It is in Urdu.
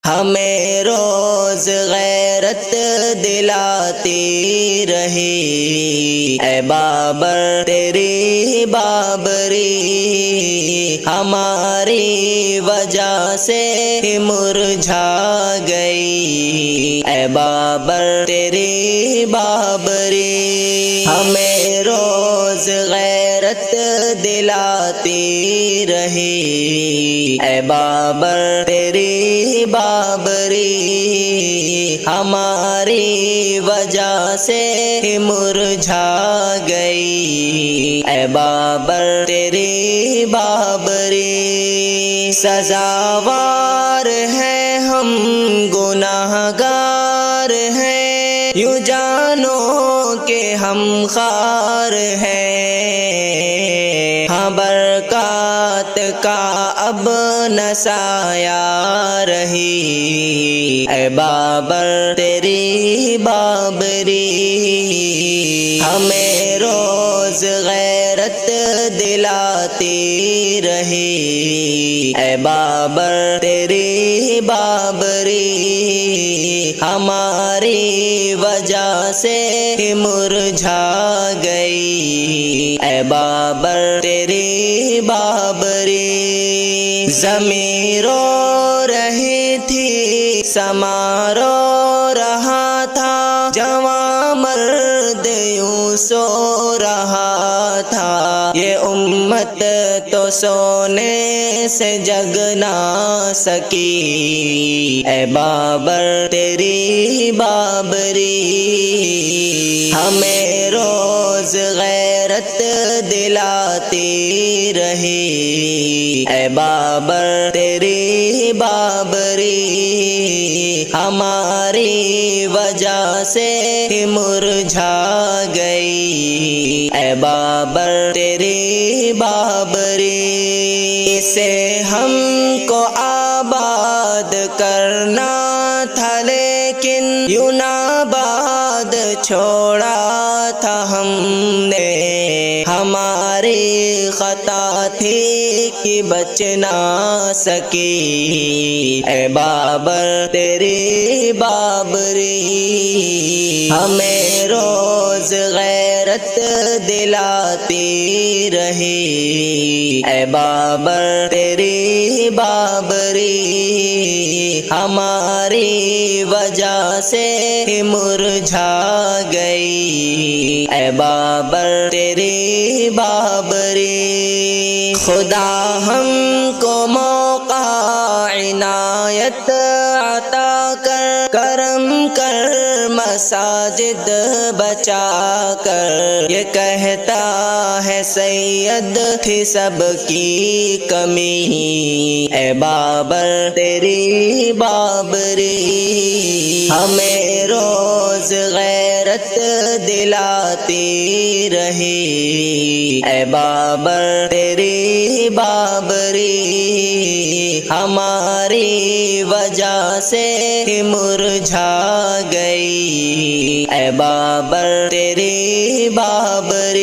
ہمیں روز غیرت دلاتی رہی، اے بابر تیری بابری ہماری وجہ سے مرجھا گئی، اے بابر تیری بابری ہمیں روز غیرت دلاتی رہی، اے بابر تیری بابری ہماری وجہ سے مرجھا گئی، اے بابر تیری بابری سزاوار ہیں ہم گناہگار ہیں، یوں جانو کہ ہم خوار ہیں، ہاں برکات کا اب نہ سایہ رہی، اے بابر تیری بابری ہمیں روز غیرت دلاتی رہی، اے بابر تیری بابری ہماری وجہ سے مرجھا گئی، اے بابر تیری بابری زمین رو رہی تھی، سما رو رہا تھا، جوان مرد یوں سو رہا تھا، یہ امت تو سونے سے جگ نہ سکی، اے بابر تیری بابری ہمیں روز غیرت دلاتی رہی، اے بابر تیری بابری ہماری وجہ سے مرجھا گئی، اے بابر تیری بابری اسے ہم کو آباد کرنا تھا، لیکن یوں ناباد چھوڑا تھا ہم نے، ہماری خطا تھی کہ بچ نہ سکی، اے بابر تیری بابری ہمیں روز غیرت دلاتی رہی، اے بابر تیری بابری ہماری وجہ سے مرجھا گئی، اے بابر تیری بابری خدا ہم کو موقع عنایت عطا کر، کرم کر مساجد بچا کر، یہ کہتا ہے سید تھی سب کی کمی، اے بابر تیری بابری ہمیں روز غیرت دلاتی رہی، اے بابر تیری بابری ہماری وجہ سے مرجھا گئی، اے بابر تیری بابری